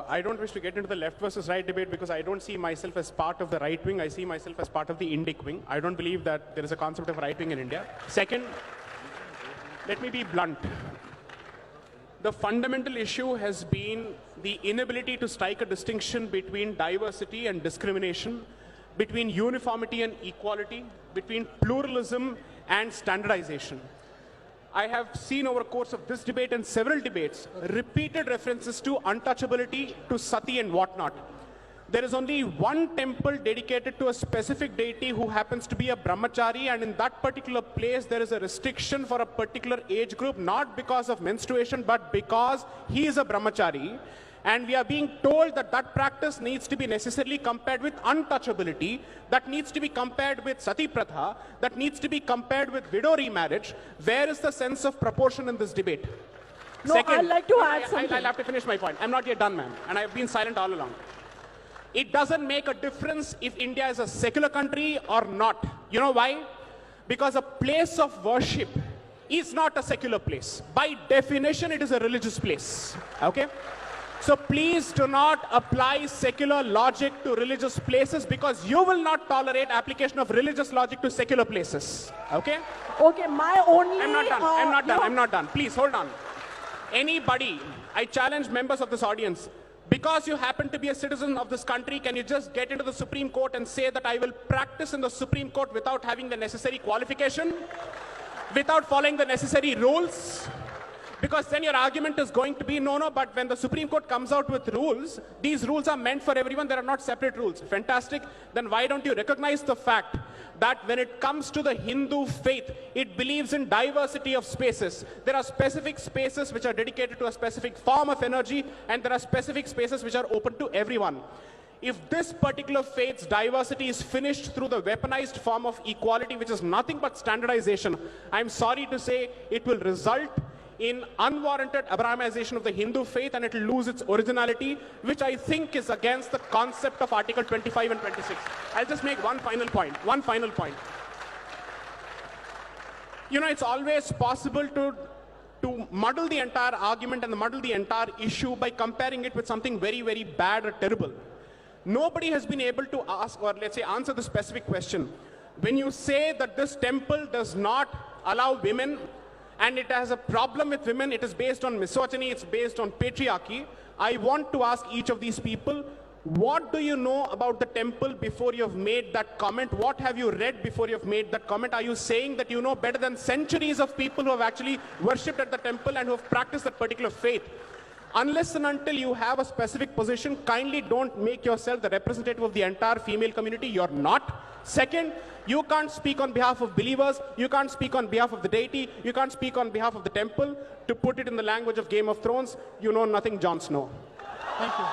I don't wish to get into the left versus right debate because I don't see myself as part of the right wing. I see myself as part of the Indic wing. I don't believe that there is a concept of right wing in India. Second, let me be blunt. The fundamental issue has been the inability to strike a distinction between diversity and discrimination, between uniformity and equality, between pluralism and standardization. I have seen over the course of this debate and several debates repeated references to untouchability, to sati and whatnot. There is only one temple dedicated to a specific deity who happens to be a brahmachari, and in that particular place there is a restriction for a particular age group, not because of menstruation but because he is a brahmachari. And we are being told that that practice needs to be necessarily compared with untouchability, that needs to be compared with sati pratha, that needs to be compared with widow remarriage. Where is the sense of proportion in this debate? No, Second, I'd like to add something. I'll have to finish my point. I'm not yet done, ma'am, and I've been silent all along. It doesn't make a difference if India is a secular country or not. You know why? Because a place of worship is not a secular place. By definition, it is a religious place. Okay? So please do not apply secular logic to religious places because you will not tolerate application of religious logic to secular places. Okay? Okay, my only... I'm not done. Please, hold on. Anybody, I challenge members of this audience, because you happen to be a citizen of this country, can you just get into the Supreme Court and say that I will practice in the Supreme Court without having the necessary qualification, without following the necessary rules? Because then your argument is going to be, no, but when the Supreme Court comes out with rules, these rules are meant for everyone, there are not separate rules. Fantastic. Then why don't you recognize the fact that when it comes to the Hindu faith, it believes in diversity of spaces. There are specific spaces which are dedicated to a specific form of energy, and there are specific spaces which are open to everyone. If this particular faith's diversity is finished through the weaponized form of equality, which is nothing but standardization, I'm sorry to say it will result in unwarranted Abrahamization of the Hindu faith, and it will lose its originality, which I think is against the concept of Article 25 and 26. I'll just make one final point. You know, it's always possible to muddle the entire argument and muddle the entire issue by comparing it with something very, very bad or terrible. Nobody has been able to ask, or let's say answer the specific question. When you say that this temple does not allow women, and it has a problem with women, it is based on misogyny, it's based on patriarchy, I want to ask each of these people, what do you know about the temple before you have made that comment? What have you read before you have made that comment? Are you saying that you know better than centuries of people who have actually worshipped at the temple and who have practiced that particular faith? Unless and until you have a specific position, kindly don't make yourself the representative of the entire female community. You're not. Second, you can't speak on behalf of believers, you can't speak on behalf of the deity, you can't speak on behalf of the temple. To put it in the language of Game of Thrones, you know nothing, Jon Snow. Thank you.